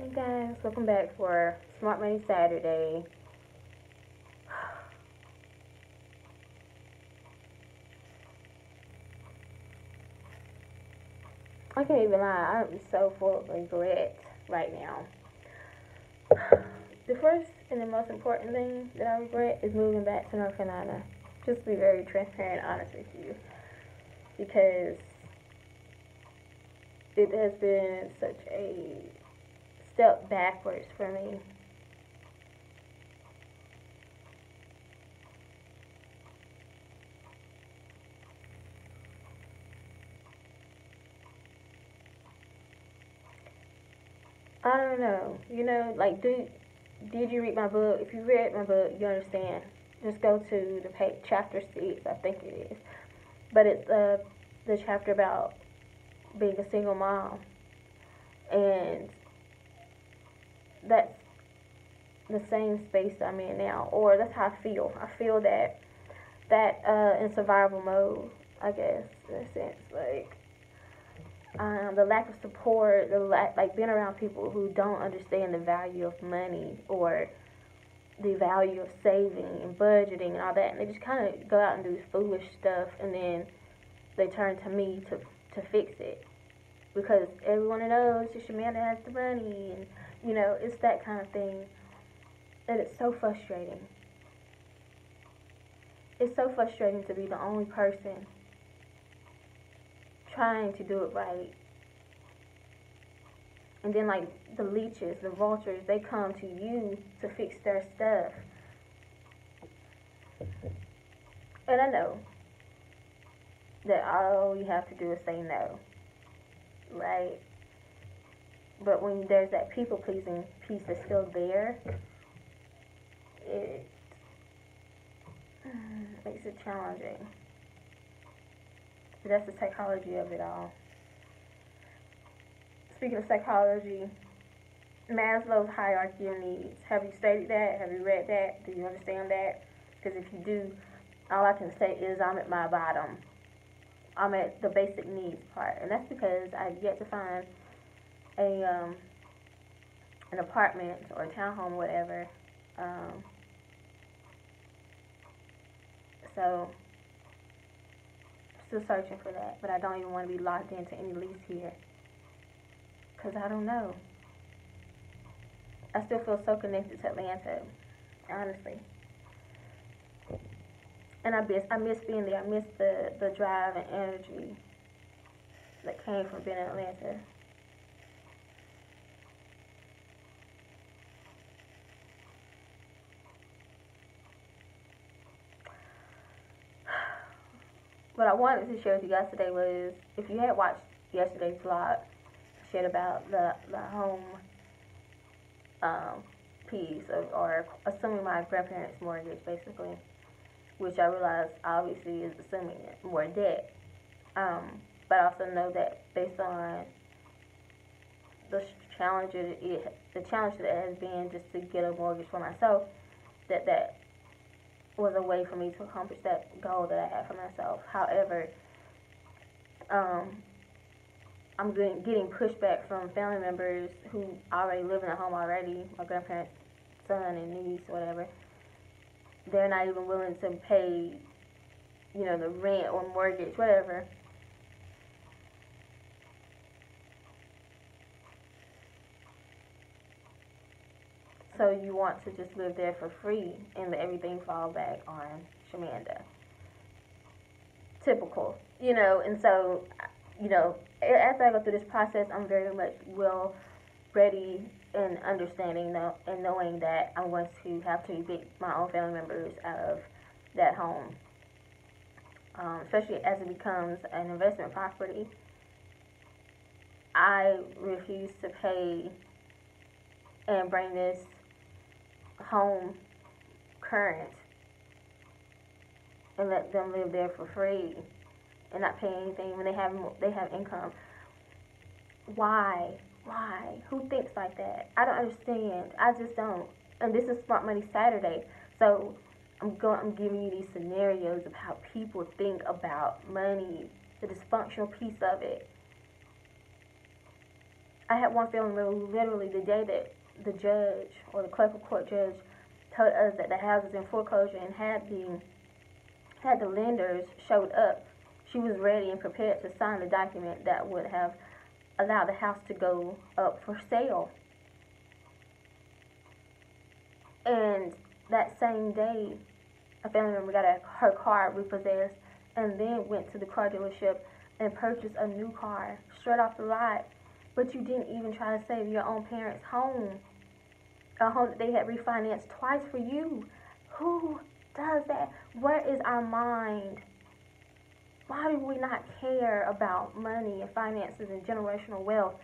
Hey guys, welcome back for Smart Money Saturday. I can't even lie, I'm so full of regret right now. The first and the most important thing that I regret is moving back to North Carolina. Just to be very transparent and honest with you. Because it has been such a step backwards for me. I don't know. Like, did you read my book? If you read my book, you understand. Just go to the page, chapter 6, I think it is. But it's the chapter about being a single mom. And that's the same space I'm in now. Or that's how I feel. I feel that in survival mode, I guess, in a sense. Like, the lack of support, like being around people who don't understand the value of money or the value of saving and budgeting and all that, and they just kind of go out and do foolish stuff, and then they turn to me to fix it because everyone knows it's your man that has the money, and it's that kind of thing, and it's so frustrating. It's so frustrating to be the only person trying to do it right, and then like the leeches, the vultures, they come to you to fix their stuff, and I know that all you have to do is say no, right? But when there's that people pleasing piece that's still there, it makes it challenging. But that's the psychology of it all. Speaking of psychology, Maslow's hierarchy of needs. Have you studied that? Have you read that? Do you understand that? Because if you do, all I can say is I'm at my bottom. I'm at the basic needs part, and that's because I've yet to find a an apartment or a townhome, whatever. Um, so still searching for that, but I don't even want to be locked into any lease here because I don't know. I still feel so connected to Atlanta, honestly, and I miss being there. I miss the drive and energy that came from being in Atlanta. What I wanted to share with you guys today was if you had watched yesterday's vlog, shared about the home um, piece of, or assuming my grandparents' mortgage, basically, which I realize obviously is assuming more debt. Um, but I also know that based on the the challenge that it has been just to get a mortgage for myself, that was a way for me to accomplish that goal that I had for myself. However, um, I'm getting pushback from family members who already live in a home already, my grandparents' son and niece, whatever. They're not even willing to pay, the rent or mortgage, whatever. So you want to just live there for free and let everything fall back on Shamanda. Typical, and so, as I go through this process, I'm very much well ready and understanding and knowing that I'm going to have to evict my own family members out of that home, especially as it becomes an investment property. I refuse to pay and bring this home current and let them live there for free and not pay anything when they have income. Why? Why? Who thinks like that? I don't understand. I just don't. And this is Smart Money Saturday, so I'm giving you these scenarios of how people think about money, the dysfunctional piece of it. I had one family member who literally the day that the judge or the clerk of court judge told us that the house was in foreclosure and had the lenders showed up, she was ready and prepared to sign the document that would have allowed the house to go up for sale. And that same day, a family member got her car repossessed and then went to the car dealership and purchased a new car straight off the lot. But you didn't even try to save your own parents' home, a home that they had refinanced twice for you. Who does that? Where is our mind? Why do we not care about money and finances and generational wealth?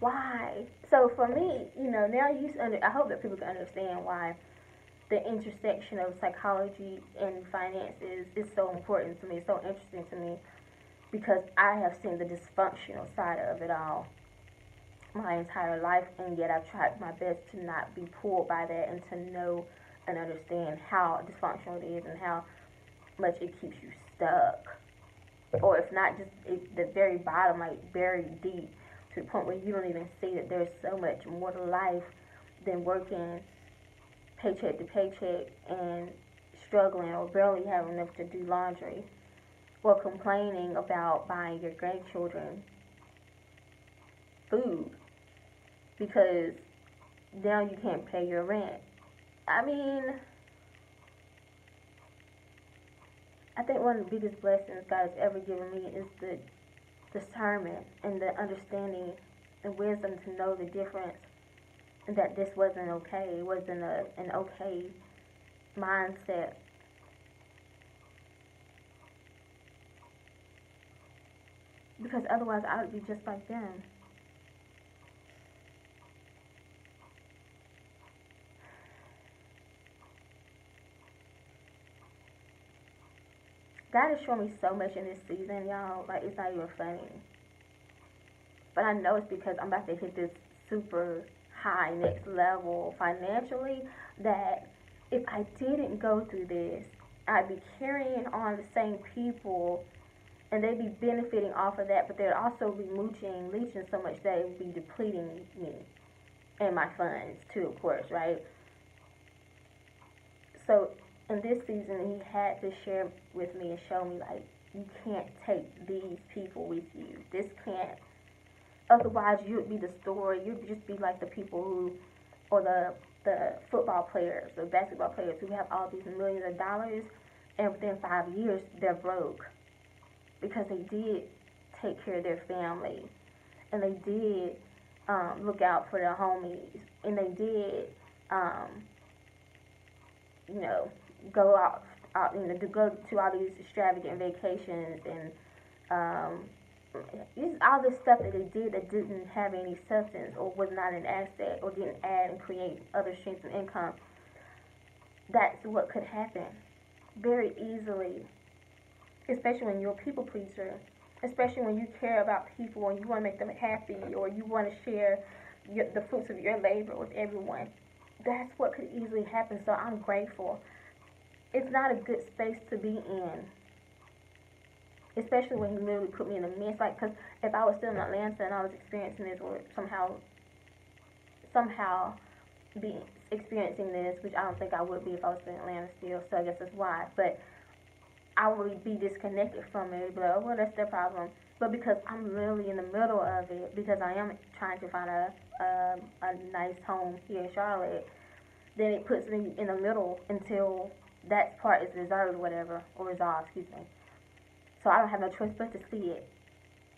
Why? So for me, now I hope that people can understand why the intersection of psychology and finances is so important to me, so interesting to me, because I have seen the dysfunctional side of it all my entire life, and yet I've tried my best to not be pulled by that and to know and understand how dysfunctional it is and how much it keeps you stuck. Or if not just the very bottom, like buried deep, to the point where you don't even see that there's so much more to life than working paycheck to paycheck and struggling or barely having enough to do laundry, or complaining about buying your grandchildren food because now you can't pay your rent. I mean, I think one of the biggest blessings God has ever given me is the discernment and the understanding and wisdom to know the difference, and that this wasn't okay. It wasn't an okay mindset. Because otherwise I would be just like them. God has shown me so much in this season, y'all. Like, it's not even funny. But I know it's because I'm about to hit this super high next level financially, that if I didn't go through this, I'd be carrying on the same people and they'd be benefiting off of that, but they'd also be leeching so much that it would be depleting me and my funds too, of course, right? So in this season, he had to share with me and show me, like, you can't take these people with you. This can't. Otherwise, you'd be the story. You'd just be like the people who, or the football players, the basketball players who have all these millions of dollars, and within 5 years, they're broke. Because they did take care of their family, and they did look out for their homies, and they did, you know, go out, to go to all these extravagant vacations and all this stuff that they did that didn't have any substance or was not an asset or didn't add and create other streams of income. That's what could happen very easily, especially when you're a people pleaser, especially when you care about people and you want to make them happy or you want to share the fruits of your labor with everyone. That's what could easily happen. So I'm grateful. It's not a good space to be in, especially when he literally put me in the midst. Like, because if I was still in Atlanta and I was experiencing this, or somehow be experiencing this, which I don't think I would be if I was in Atlanta still. So I guess that's why. But I would be disconnected from it. But oh, well, that's their problem. But because I'm really in the middle of it, because I am trying to find a nice home here in Charlotte, then it puts me in the middle until that part is resolved or resolved, excuse me. So I don't have no choice but to see it.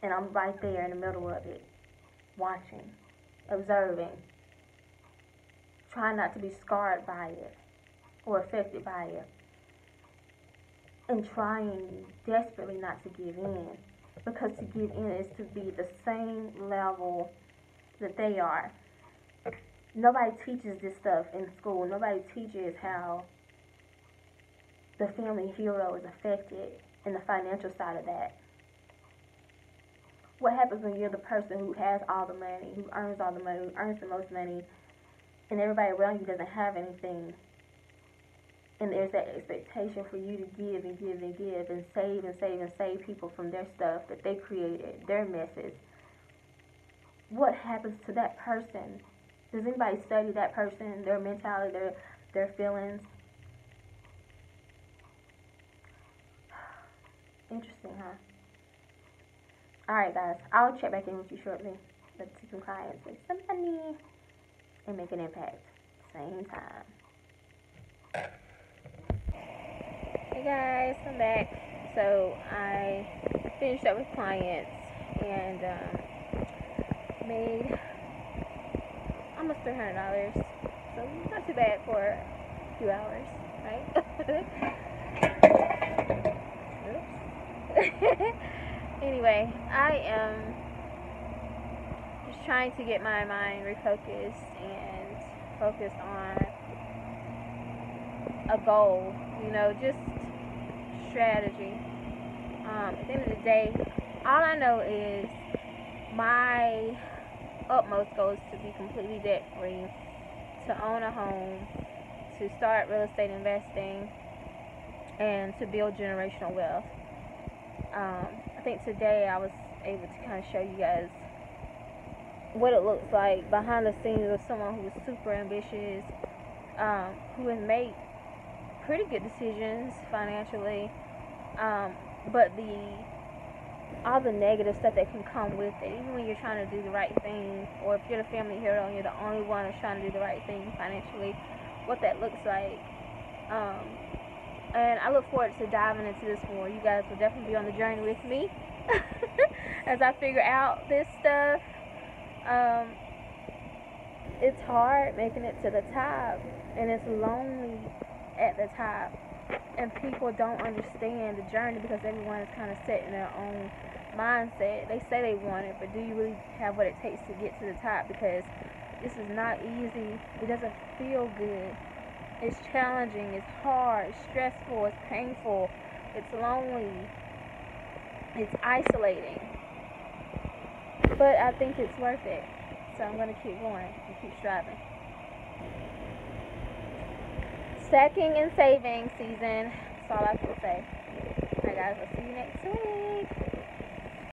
And I'm right there in the middle of it, watching, observing, trying not to be scarred by it or affected by it, and trying desperately not to give in. Because to give in is to be the same level that they are. Nobody teaches this stuff in school. Nobody teaches how the family hero is affected and the financial side of that. What happens when you're the person who has all the money, who earns all the money, who earns the most money, and everybody around you doesn't have anything? And there's that expectation for you to give and give and give and save and save and save people from their stuff that they created, their messes. what happens to that person? Does anybody study that person, their mentality, their feelings? Interesting, huh? Alright, guys. I'll check back in with you shortly. Let's see some clients with some money and make an impact. Same time. Hey guys, I'm back. So I finished up with clients and made almost $300. So not too bad for a few hours, right? Oops. Anyway, I am just trying to get my mind refocused and focused on a goal, just strategy. At the end of the day, all I know is my utmost goal is to be completely debt free, to own a home, to start real estate investing, and to build generational wealth. I think today I was able to kind of show you guys what it looks like behind the scenes of someone who is super ambitious, who has made pretty good decisions financially, but all the negative stuff that can come with it, even when you're trying to do the right thing, or if you're the family hero and you're the only one that's trying to do the right thing financially, what that looks like. And I look forward to diving into this more. You guys will definitely be on the journey with me as I figure out this stuff. It's hard making it to the top, and it's lonely at the top, and people don't understand the journey because everyone is kind of set in their own mindset. They say they want it, but do you really have what it takes to get to the top? Because this is not easy. It doesn't feel good. It's challenging, it's hard, it's stressful, it's painful, it's lonely, it's isolating. But I think it's worth it. So I'm going to keep going and keep striving. Stacking and saving season. That's all I can say. Alright guys, I'll see you next week.